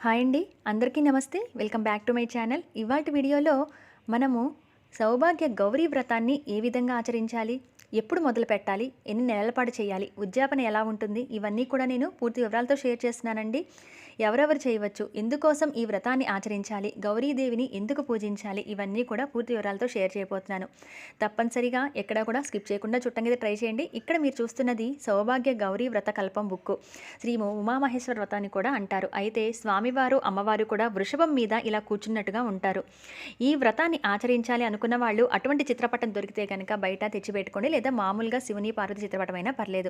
Hi అండి, అందరికీ నమస్తే. Welcome back to my channel. ఇవాల్టి వీడియోలో మనము సౌభాగ్య గౌరీ వ్రతాన్ని ఏ విధంగా ఆచరించాలి, ఎప్పుడు మొదలు పెట్టాలి, ఎన్ని నెలల పాటు చేయాలి, ఉద్యాపన ఎలా ఉంటుంది, ఇవన్నీ కూడా నేను పూర్తి వివరాలతో షేర్ చేస్తున్నానండి. ఎవరెవరు చేయవచ్చు, ఎందుకోసం ఈ వ్రతాన్ని ఆచరించాలి, గౌరీదేవిని ఎందుకు పూజించాలి, ఇవన్నీ కూడా పూర్తి వివరాలతో షేర్ చేయబోతున్నాను. తప్పనిసరిగా ఎక్కడా కూడా స్కిప్ చేయకుండా చుట్టంగా ట్రై చేయండి. ఇక్కడ మీరు చూస్తున్నది సౌభాగ్య గౌరీ వ్రత కల్పం బుక్. శ్రీ ఉమామహేశ్వర వ్రతాన్ని కూడా అంటారు. అయితే స్వామివారు అమ్మవారు కూడా వృషభం మీద ఇలా కూర్చున్నట్టుగా ఉంటారు. ఈ వ్రతాన్ని ఆచరించాలి అనుకున్న వాళ్ళు అటువంటి చిత్రపటం దొరికితే కనుక బయట తెచ్చిపెట్టుకోండి, లేదా మామూలుగా శివుని పార్వతి చిత్రపటమైనా పర్లేదు.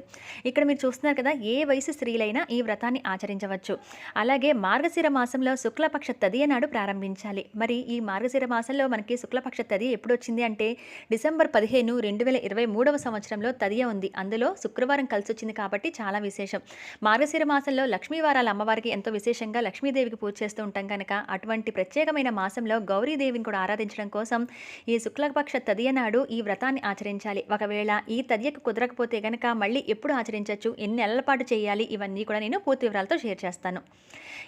ఇక్కడ మీరు చూస్తున్నారు కదా, ఏ వయసు స్త్రీలైనా ఈ వ్రతాన్ని ఆచరించవచ్చు. అలాగే మార్గశిర మాసంలో శుక్లపక్ష తదియ నాడు ప్రారంభించాలి. మరి ఈ మార్గశిర మాసంలో మనకి శుక్లపక్ష తదియ ఎప్పుడు వచ్చింది అంటే డిసెంబర్ 15, 2023వ సంవత్సరంలో తదియ ఉంది. అందులో శుక్రవారం కలిసి వచ్చింది కాబట్టి చాలా విశేషం. మార్గశిర మాసంలో లక్ష్మీవారాల అమ్మవారికి ఎంతో విశేషంగా లక్ష్మీదేవికి పూజ చేస్తూ ఉంటాం కనుక అటువంటి ప్రత్యేకమైన మాసంలో గౌరీదేవిని కూడా ఆరాధించడం కోసం ఈ శుక్లపక్ష తదియ నాడు ఈ వ్రతాన్ని ఆచరించాలి. ఒకవేళ ఈ తదియకు కుదరకపోతే కనుక మళ్ళీ ఎప్పుడు ఆచరించవచ్చు, ఎన్ని నెలల పాటు చేయాలి, ఇవన్నీ కూడా నేను పూర్తి వివరాలతో షేర్ చేస్తాను.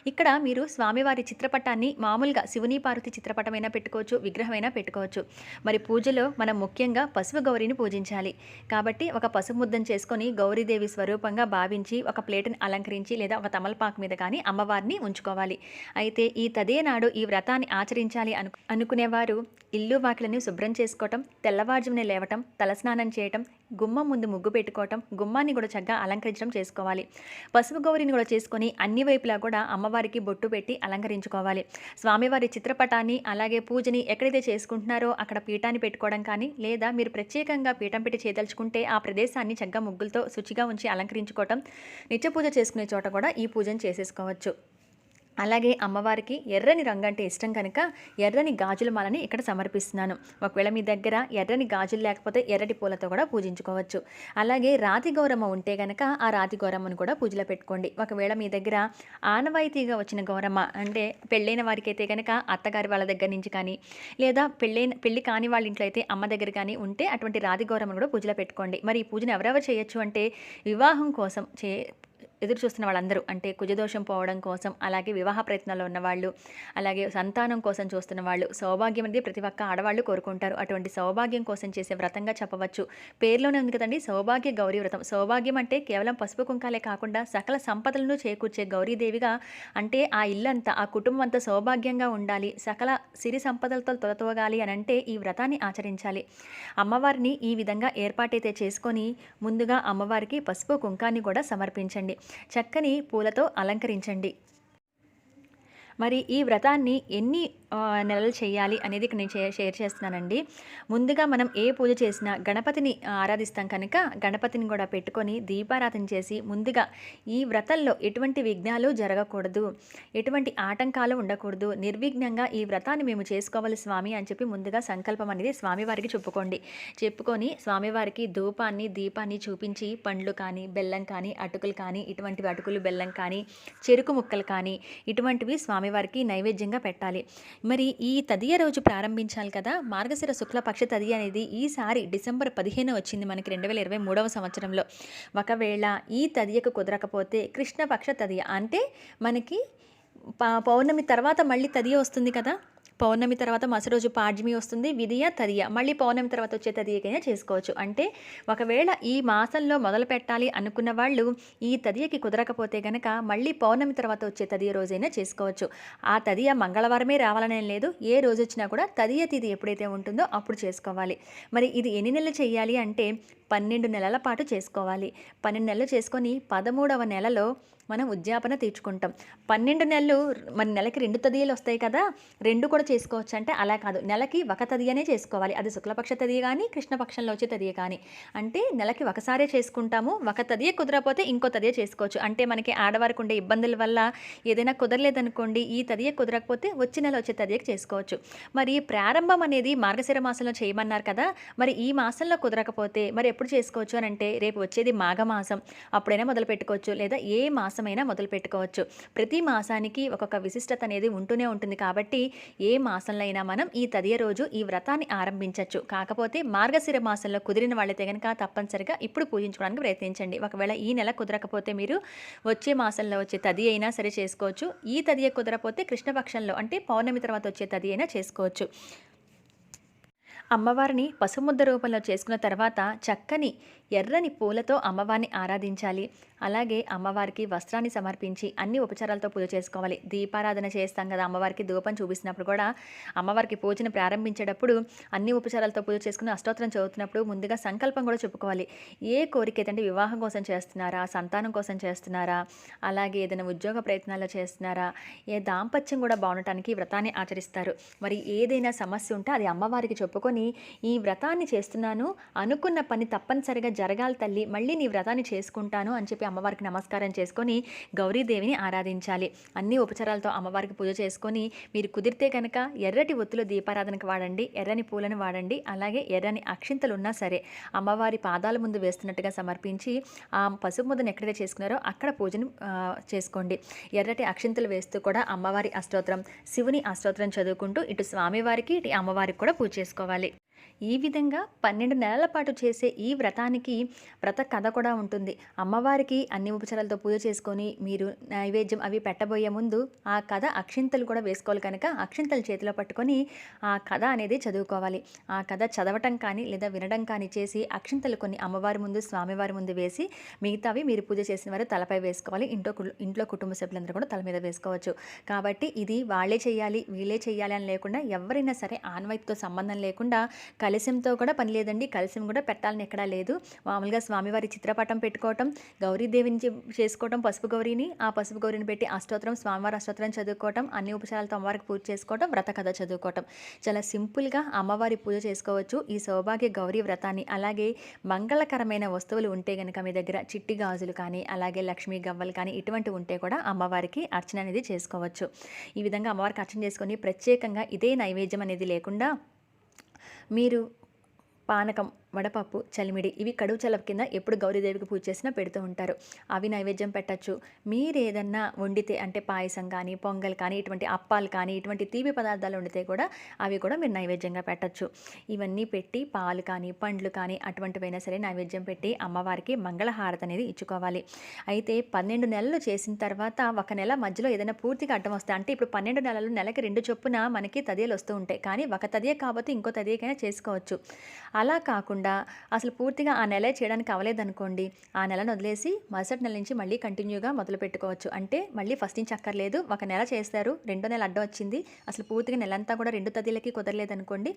ఇక్కడ మీరు స్వామివారి చిత్రపటాన్ని మామూలుగా శివుని పార్వతి చిత్రపటమైనా పెట్టుకోవచ్చు, విగ్రహమైనా పెట్టుకోవచ్చు. మరి పూజలో మనం ముఖ్యంగా పసుపు గౌరిని పూజించాలి కాబట్టి ఒక పసుపు ముద్దను చేసుకొని గౌరీదేవి స్వరూపంగా భావించి ఒక ప్లేటుని అలంకరించి లేదా ఒక తమలపాకు మీద కానీ అమ్మవారిని ఉంచుకోవాలి. అయితే ఈ తదే నాడు ఈ వ్రతాన్ని ఆచరించాలి అనుకునేవారు ఇల్లు వాకిలని శుభ్రం చేసుకోవటం, తెల్లవారుజామునే లేవటం, తలస్నానం చేయటం, గుమ్మం ముందు ముగ్గు పెట్టుకోవటం, గుమ్మాన్ని కూడా చక్కగా అలంకరించడం చేసుకోవాలి. పసుపు గౌరిని కూడా చేసుకొని అన్ని వైపులా కూడా అమ్మవారికి బొట్టు పెట్టి అలంకరించుకోవాలి. స్వామివారి చిత్రపటాన్ని అలాగే పూజని ఎక్కడైతే చేసుకుంటున్నారో అక్కడ పీఠాన్ని పెట్టుకోవడం కానీ, లేదా మీరు ప్రత్యేకంగా పీఠం పెట్టి చేయదలుచుకుంటే ఆ ప్రదేశాన్ని చక్కగా ముగ్గులతో శుచిగా ఉంచి అలంకరించుకోవటం, నిత్య పూజ చేసుకునే చోట కూడా ఈ పూజను చేసేసుకోవచ్చు. అలాగే అమ్మవారికి ఎర్రని రంగు అంటే ఇష్టం కనుక ఎర్రని గాజుల మాలని ఇక్కడ సమర్పిస్తున్నాను. ఒకవేళ మీ దగ్గర ఎర్రని గాజులు లేకపోతే ఎర్రటి పూలతో కూడా పూజించుకోవచ్చు. అలాగే రాతి గౌరమ్మ ఉంటే కనుక ఆ రాతి గౌరమ్మను కూడా పూజలో పెట్టుకోండి. ఒకవేళ మీ దగ్గర ఆనవాయితీగా వచ్చిన గౌరమ్మ అంటే పెళ్ళైన వారికి అయితే కనుక అత్తగారి వాళ్ళ దగ్గర నుంచి కానీ, లేదా పెళ్ళి కాని వాళ్ళ ఇంట్లో అయితే అమ్మ దగ్గర కానీ ఉంటే అటువంటి రాతి గౌరమ్మను కూడా పూజలో పెట్టుకోండి. మరి ఈ పూజను ఎవరెవరు చేయొచ్చు అంటే వివాహం కోసం ఎదురు చూస్తున్న వాళ్ళందరూ, అంటే కుజదోషం పోవడం కోసం, అలాగే వివాహ ప్రయత్నాల్లో ఉన్నవాళ్ళు, అలాగే సంతానం కోసం చూస్తున్న వాళ్ళు, సౌభాగ్యం అనేది ప్రతి ఒక్క ఆడవాళ్ళు కోరుకుంటారు. అటువంటి సౌభాగ్యం కోసం చేసే వ్రతంగా చెప్పవచ్చు. పేరులోనే ఉంది కదండి సౌభాగ్య గౌరీ వ్రతం. సౌభాగ్యం అంటే కేవలం పసుపు కుంకాలే కాకుండా సకల సంపదలను చేకూర్చే గౌరీదేవిగా, అంటే ఆ ఇల్లంతా ఆ కుటుంబం అంతా సౌభాగ్యంగా ఉండాలి, సకల సిరి సంపదలతో తొలతోగాలి అని అంటే ఈ వ్రతాన్ని ఆచరించాలి. అమ్మవారిని ఈ విధంగా ఏర్పాటైతే చేసుకొని ముందుగా అమ్మవారికి పసుపు కుంకాన్ని కూడా సమర్పించండి. చక్కని పూలతో అలంకరించండి. మరి ఈ వ్రతాన్ని ఎన్ని నెలలు చేయాలి అనేది ఇక్కడ నేను షేర్ చేస్తున్నానండి. ముందుగా మనం ఏ పూజ చేసినా గణపతిని ఆరాధిస్తాం కనుక గణపతిని కూడా పెట్టుకొని దీపారాధన చేసి ముందుగా ఈ వ్రతంలో ఎటువంటి విఘ్నాలు జరగకూడదు, ఎటువంటి ఆటంకాలు ఉండకూడదు, నిర్విఘ్నంగా ఈ వ్రతాన్ని మేము చేసుకోవాలి స్వామి అని చెప్పి ముందుగా సంకల్పం అనేది స్వామివారికి చెప్పుకొని స్వామివారికి ధూపాన్ని దీపాన్ని చూపించి పండ్లు కానీ, బెల్లం కానీ, అటుకులు కానీ, ఇటువంటివి అటుకులు బెల్లం కానీ, చెరుకు ముక్కలు కానీ ఇటువంటివి స్వామివారికి నైవేద్యంగా పెట్టాలి. మరి ఈ తదియ రోజు ప్రారంభించాలి కదా, మార్గశిర శుక్లపక్ష తదియ అనేది ఈసారి డిసెంబర్ 15 వచ్చింది మనకి 2023వ సంవత్సరంలో. ఒకవేళ ఈ తదియకు కుదరకపోతే కృష్ణపక్ష తదియ అంటే మనకి పౌర్ణమి తర్వాత మళ్ళీ తదియ వస్తుంది కదా, పౌర్ణమి తర్వాత మరుసటి రోజు పాడ్యమి వస్తుంది, విధియ తదియ, మళ్ళీ పౌర్ణమి తర్వాత వచ్చే తదియకైనా చేసుకోవచ్చు. అంటే ఒకవేళ ఈ మాసంలో మొదలు పెట్టాలి అనుకున్న వాళ్ళు ఈ తదియకి కుదరకపోతే కనుక మళ్ళీ పౌర్ణమి తర్వాత వచ్చే తదియ రోజైనా చేసుకోవచ్చు. ఆ తదియ మంగళవారమే రావాలనే లేదు, ఏ రోజు వచ్చినా కూడా తదియ తిథి ఎప్పుడైతే ఉంటుందో అప్పుడు చేసుకోవాలి. మరి ఇది ఎన్ని నెలలు చేయాలి అంటే 12 నెలల పాటు చేసుకోవాలి. 12 నెలలు చేసుకొని 13వ నెలలో మనం ఉద్యాపన తీర్చుకుంటాం. 12 నెలలు మన నెలకి 2 తదియలు వస్తాయి కదా, 2 కూడా చేసుకోవచ్చు అంటే అలా కాదు, నెలకి ఒక తదియనే చేసుకోవాలి. అది శుక్లపక్ష తదియ కానీ కృష్ణపక్షంలో వచ్చే తదియ కానీ, అంటే నెలకి ఒకసారే చేసుకుంటాము. ఒక తదియ కుదరకపోతే ఇంకో తదియ చేసుకోవచ్చు. అంటే మనకి ఆడవారికి ఉండే ఇబ్బందుల వల్ల ఏదైనా కుదరలేదనుకోండి, ఈ తదియ కుదరకపోతే వచ్చే నెల వచ్చే తదియకి చేసుకోవచ్చు. మరి ప్రారంభం అనేది మార్గశిర మాసంలో చేయమన్నారు కదా, మరి ఈ మాసంలో కుదరకపోతే మరి ఎప్పుడు చేసుకోవచ్చు అని అంటే రేపు వచ్చేది మాఘమాసం, అప్పుడైనా మొదలు పెట్టుకోవచ్చు, లేదా ఏ మాసమైనా మొదలు పెట్టుకోవచ్చు. ప్రతి మాసానికి ఒక్కొక్క విశిష్టత అనేది ఉంటూనే ఉంటుంది కాబట్టి ఏ మాసంలో అయినా మనం ఈ తదియ రోజు ఈ వ్రతాన్ని ఆరంభించవచ్చు. కాకపోతే మార్గశిర మాసంలో కుదిరిన వాళ్ళైతే కనుక తప్పనిసరిగా ఇప్పుడు పూజించుకోవడానికి ప్రయత్నించండి. ఒకవేళ ఈ నెల కుదరకపోతే మీరు వచ్చే మాసంలో వచ్చే తది అయినా సరే చేసుకోవచ్చు. ఈ తదియ కుదరపోతే కృష్ణపక్షంలో అంటే పౌర్ణమి తర్వాత వచ్చే తది అయినా చేసుకోవచ్చు. అమ్మవారిని పసుముద్ద రూపంలో చేసుకున్న తర్వాత చక్కని ఎర్రని పూలతో అమ్మవారిని ఆరాధించాలి. అలాగే అమ్మవారికి వస్త్రాన్ని సమర్పించి అన్ని ఉపచారాలతో పూజ చేసుకోవాలి. దీపారాధన చేస్తాం కదా, అమ్మవారికి ధూపం చూపిస్తున్నప్పుడు కూడా అమ్మవారికి పూజను ప్రారంభించేటప్పుడు అన్ని ఉపచారాలతో పూజ చేసుకుని అష్టోత్తరం చదువుతున్నప్పుడు ముందుగా సంకల్పం కూడా చెప్పుకోవాలి. ఏ కోరిక అంటే వివాహం కోసం చేస్తున్నారా, సంతానం కోసం చేస్తున్నారా, అలాగే ఏదైనా ఉద్యోగ ప్రయత్నాల్లో చేస్తున్నారా, ఏ దాంపత్యం కూడా బాగుండటానికి వ్రతాన్ని ఆచరిస్తారు. మరి ఏదైనా సమస్య ఉంటే అది అమ్మవారికి చెప్పుకొని ఈ వ్రతాన్ని చేస్తున్నాను, అనుకున్న పని తప్పనిసరిగా జరగాలి తల్లి, మళ్ళీ నీ వ్రతాన్ని చేసుకుంటాను అని చెప్పి అమ్మవారికి నమస్కారం చేసుకొని గౌరీదేవిని ఆరాధించాలి. అన్ని ఉపచారాలతో అమ్మవారికి పూజ చేసుకొని మీరు కుదిరితే కనుక ఎర్రటి ఒత్తులు దీపారాధనకు వాడండి, ఎర్రని పూలను వాడండి, అలాగే ఎర్రని అక్షింతలు ఉన్నా సరే అమ్మవారి పాదాల ముందు వేస్తున్నట్టుగా సమర్పించి ఆ పసుపు ముద్దను ఎక్కడైతే చేసుకున్నారో అక్కడ పూజను చేసుకోండి. ఎర్రటి అక్షింతలు వేస్తూ కూడా అమ్మవారి అష్టోత్తరం, శివుని అష్టోత్తరం చదువుకుంటూ ఇటు స్వామివారికి ఇటు అమ్మవారికి కూడా పూజ చేసుకోవాలి. ఈ విధంగా 12 నెలల పాటు చేసే ఈ వ్రతానికి వ్రత కథ కూడా ఉంటుంది. అమ్మవారికి అన్ని ఉపచారాలతో పూజ చేసుకొని మీరు నైవేద్యం అవి పెట్టబోయే ముందు ఆ కథ అక్షింతలు కూడా వేసుకోవాలి కనుక అక్షింతలు చేతిలో పట్టుకొని ఆ కథ అనేది చదువుకోవాలి. ఆ కథ చదవటం కానీ లేదా వినడం కానీ చేసి అక్షింతలు కొన్ని అమ్మవారి ముందు స్వామివారి ముందు వేసి మిగతావి మీరు పూజ చేసిన వారు తలపై వేసుకోవాలి. ఇంట్లో కుటుంబ సభ్యులందరూ కూడా తల మీద వేసుకోవచ్చు. కాబట్టి ఇది వాళ్ళే చేయాలి వీళ్ళే చేయాలి అని లేకుండా ఎవరైనా సరే ఆన్వైతితో సంబంధం లేకుండా కలశంతో కూడా పని లేదండి. కలశం కూడా పెట్టాలని ఎక్కడా లేదు. మామూలుగా స్వామివారి చిత్రపటం పెట్టుకోవటం, గౌరీదేవిని చేసుకోవటం, పసుపు గౌరీని ఆ పసుపు గౌరీని పెట్టి అష్టోత్తరం, స్వామివారి అష్టోత్తరం చదువుకోవటం, అన్ని ఉపచారాలతో అమ్మవారికి పూజ చేసుకోవటం, వ్రత కథ చదువుకోవటం. చాలా సింపుల్గా అమ్మవారి పూజ చేసుకోవచ్చు ఈ సౌభాగ్య గౌరీ వ్రతాన్ని. అలాగే మంగళకరమైన వస్తువులు ఉంటే కనుక మీ దగ్గర చిట్టి గాజులు కానీ అలాగే లక్ష్మీ గవ్వలు కానీ ఇటువంటి ఉంటే కూడా అమ్మవారికి అర్చన అనేది చేసుకోవచ్చు. ఈ విధంగా అమ్మవారికి అర్చన చేసుకొని ప్రత్యేకంగా ఇదే నైవేద్యం అనేది లేకుండా మీరు పానకం, వడపప్పు, చలిమిడి ఇవి కడువు చలవ కింద ఎప్పుడు గౌరీదేవికి పూజ చేసినా పెడుతూ ఉంటారు. అవి నైవేద్యం పెట్టచ్చు. మీరు ఏదన్నా వండితే అంటే పాయసం కానీ పొంగల్ కానీ ఇటువంటి అప్పాలు కానీ ఇటువంటి తీపి పదార్థాలు వండితే కూడా అవి కూడా మీరు నైవేద్యంగా పెట్టచ్చు. ఇవన్నీ పెట్టి పాలు కానీ పండ్లు కానీ అటువంటివైనా సరే నైవేద్యం పెట్టి అమ్మవారికి మంగళహారతి అనేది ఇచ్చుకోవాలి. అయితే 12 నెలలు చేసిన తర్వాత ఒక నెల మధ్యలో ఏదైనా పూర్తిగా అడ్డం వస్తాయి అంటే ఇప్పుడు 12 నెలలు నెలకి 2 చొప్పున మనకి తదియలు వస్తూ ఉంటాయి. కానీ ఒక తదియ కాబట్టి ఇంకో తదియకైనా చేసుకోవచ్చు. అలా కాకుండా అసలు పూర్తిగా ఆ నెల చేయడానికి అవ్వలేదనుకోండి, ఆ నెలను వదిలేసి మరుసటి నెల నుంచి మళ్ళీ కంటిన్యూగా మొదలు పెట్టుకోవచ్చు. అంటే మళ్ళీ ఫస్ట్ నుంచి అక్కర్లేదు. ఒక నెల చేస్తారు, 2వ నెల అడ్డం వచ్చింది, అసలు పూర్తిగా నెలంతా కూడా 2 తదియలకి కుదరలేదనుకోండి,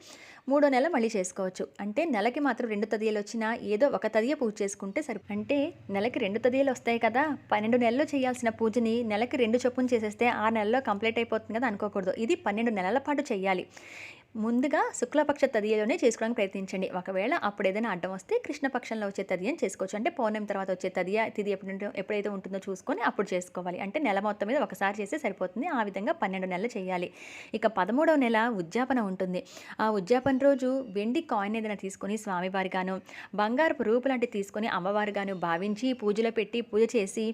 3వ నెల మళ్ళీ చేసుకోవచ్చు. అంటే నెలకి మాత్రం 2 తదియలు వచ్చినా ఏదో ఒక తదియ పూజ చేసుకుంటే అంటే నెలకి 2 తదియలు వస్తాయి కదా, 12 నెలలు చేయాల్సిన పూజని నెలకి 2 చొప్పున చేసేస్తే ఆ నెలలో కంప్లీట్ అయిపోతుంది కదా అనుకోకూడదు. ఇది 12 నెలల పాటు చేయాలి. ముందుగా శుక్లపక్ష తదియలోనే చేసుకోవడానికి ప్రయత్నించండి. ఒకవేళ అప్పుడు ఏదైనా అడ్డం వస్తే కృష్ణపక్షంలో వచ్చే తదియని చేసుకోవచ్చు. అంటే పౌర్ణమి తర్వాత వచ్చే తిది ఎప్పుడైతే ఉంటుందో చూసుకొని అప్పుడు చేసుకోవాలి. అంటే నెల మొత్తం మీద ఒకసారి చేస్తే సరిపోతుంది. ఆ విధంగా 12 నెలలు చేయాలి. ఇక 13వ నెల ఉద్యాపన ఉంటుంది. ఆ ఉద్యాపన రోజు వెండి కాయిన్ ఏదైనా తీసుకొని స్వామివారిగాను, బంగారపు రూపు లాంటివి తీసుకొని అమ్మవారిగాను భావించి పూజలో పెట్టి పూజ చేసి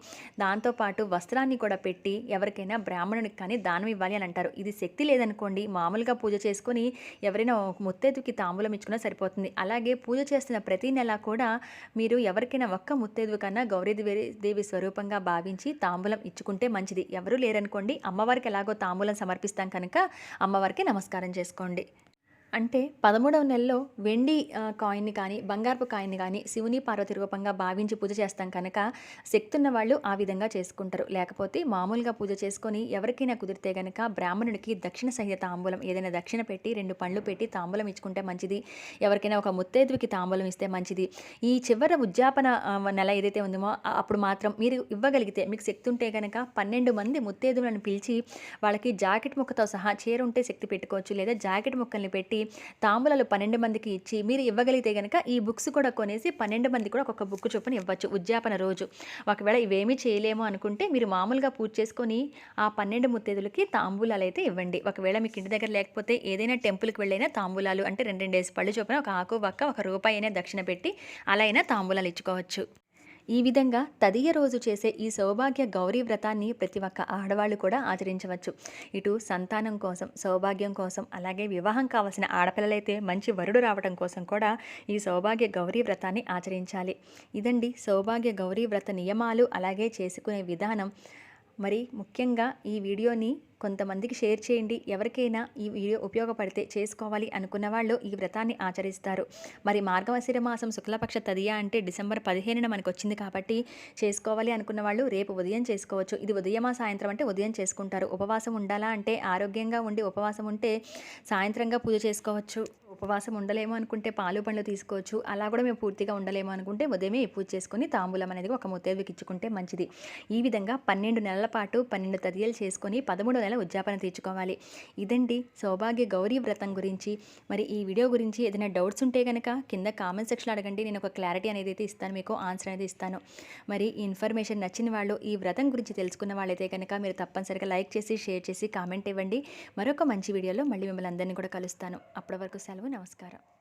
దాంతోపాటు వస్త్రాన్ని కూడా పెట్టి ఎవరికైనా బ్రాహ్మణునికి కానీ దానం ఇవ్వాలి అని అంటారు. ఇది శక్తి లేదనుకోండి, మామూలుగా పూజ చేసుకొని ఎవరైనా ముత్తైదుకి తాంబూలం ఇచ్చుకున్నా సరిపోతుంది. అలాగే పూజ చేస్తున్న ప్రతి నెల కూడా మీరు ఎవరికైనా ఒక్క ముత్తైదు కన్నా గౌరీదేవి స్వరూపంగా భావించి తాంబూలం ఇచ్చుకుంటే మంచిది. ఎవరూ లేరనుకోండి, అమ్మవారికి ఎలాగో తాంబూలం సమర్పిస్తాం కనుక అమ్మవారికి నమస్కారం చేసుకోండి. అంటే 13వ నెలలో వెండి కాయిన్ని కానీ బంగారపు కాయిన్ని కానీ శివుని పార్వతి రూపంగా భావించి పూజ చేస్తాం కనుక శక్తి ఉన్న వాళ్ళు ఆ విధంగా చేసుకుంటారు. లేకపోతే మామూలుగా పూజ చేసుకొని ఎవరికైనా కుదిరితే కనుక బ్రాహ్మణుడికి దక్షిణ సహిత తాంబూలం ఏదైనా దక్షిణ పెట్టి 2 పండ్లు పెట్టి తాంబూలం ఇచ్చుకుంటే మంచిది. ఎవరికైనా ఒక ముత్తైదువికి తాంబూలం ఇస్తే మంచిది. ఈ చివరి ఉద్యాపన నెల ఏదైతే ఉందో అప్పుడు మాత్రం మీరు ఇవ్వగలిగితే మీకు శక్తి ఉంటే కనుక 12 మంది ముత్తైదువులను పిలిచి వాళ్ళకి జాకెట్ ముక్కతో సహా చీర ఉంటే శక్తి పెట్టుకోవచ్చు, లేదా జాకెట్ ముక్కల్ని పెట్టి తాంబూలాలు 12 మందికి ఇచ్చి మీరు ఇవ్వగలిగితే గనక ఈ బుక్స్ కూడా కొనేసి 12 మందికి కూడా ఒక్కొక్క బుక్ చొప్పున ఇవ్వచ్చు ఉద్యాపన రోజు. ఒకవేళ ఇవేమీ చేయలేము అనుకుంటే మీరు మామూలుగా పూజ చేసుకొని ఆ 12 ముత్తైదులకి తాంబూలాలైతే ఇవ్వండి. ఒకవేళ మీకు ఇంటి దగ్గర లేకపోతే ఏదైనా టెంపుల్‌కి వెళ్ళైనా తాంబూలాలు అంటే 2, 2 పళ్ళు చొప్పున ఒక ఆకు, వక్క, ఒక రూపాయి అయినా దక్షిణ పెట్టి అలా అయినా తాంబూలాలు ఇచ్చుకోవచ్చు. ఈ విధంగా తదియ రోజు చేసే ఈ సౌభాగ్య గౌరీ వ్రతాన్ని ప్రతి ఒక్క ఆడవాళ్ళు కూడా ఆచరించవచ్చు. ఇటు సంతానం కోసం, సౌభాగ్యం కోసం, అలాగే వివాహం కావాల్సిన ఆడపిల్లలైతే మంచి వరుడు రావడం కోసం కూడా ఈ సౌభాగ్య గౌరీ వ్రతాన్ని ఆచరించాలి. ఇదండి సౌభాగ్య గౌరీ వ్రత నియమాలు, అలాగే చేసుకునే విధానం. మరి ముఖ్యంగా ఈ వీడియోని కొంతమందికి షేర్ చేయండి. ఎవరికైనా ఈ వీడియో ఉపయోగపడితే చేసుకోవాలి అనుకున్న వాళ్ళు ఈ వ్రతాన్ని ఆచరిస్తారు. మరి మార్గశిర మాసం శుక్లపక్ష తదియ అంటే డిసెంబర్ 15న మనకు వచ్చింది కాబట్టి చేసుకోవాలి అనుకున్న వాళ్ళు రేపు ఉదయం చేసుకోవచ్చు. ఇది ఉదయమా సాయంత్రం అంటే ఉదయం చేసుకుంటారు. ఉపవాసం ఉండాలా అంటే ఆరోగ్యంగా ఉండి ఉపవాసం ఉంటే సాయంత్రంగా పూజ చేసుకోవచ్చు. ఉపవాసం ఉండలేము అనుకుంటే పాలు పండ్లు తీసుకోవచ్చు. అలా కూడా మేము పూర్తిగా ఉండలేము అనుకుంటే ఉదయమే ఈ పూజ చేసుకుని తాంబూలం అనేది ఒక ముత్తైదుకి ఇచ్చుకుంటే మంచిది. ఈ విధంగా 12 నెలల పాటు 12 తదియలు చేసుకొని 13 నెల ఉద్యాపన తీర్చుకోవాలి. ఇదండి సౌభాగ్య గౌరీ వ్రతం గురించి. మరి ఈ వీడియో గురించి ఏదైనా డౌట్స్ ఉంటే కనుక కింద కామెంట్ సెక్షన్లో అడగండి. నేను ఒక క్లారిటీ అనేది అయితే ఇస్తాను, మీకు ఆన్సర్ అనేది ఇస్తాను. మరి ఈ ఇన్ఫర్మేషన్ నచ్చిన వాళ్ళు, ఈ వ్రతం గురించి తెలుసుకున్న వాళ్ళైతే కనుక మీరు తప్పనిసరిగా లైక్ చేసి, షేర్ చేసి, కామెంట్ ఇవ్వండి. మరొక మంచి వీడియోలో మళ్ళీ మిమ్మల్ని అందరినీ కూడా కలుస్తాను. అప్పటి వరకు సెలవు. నమస్కారం.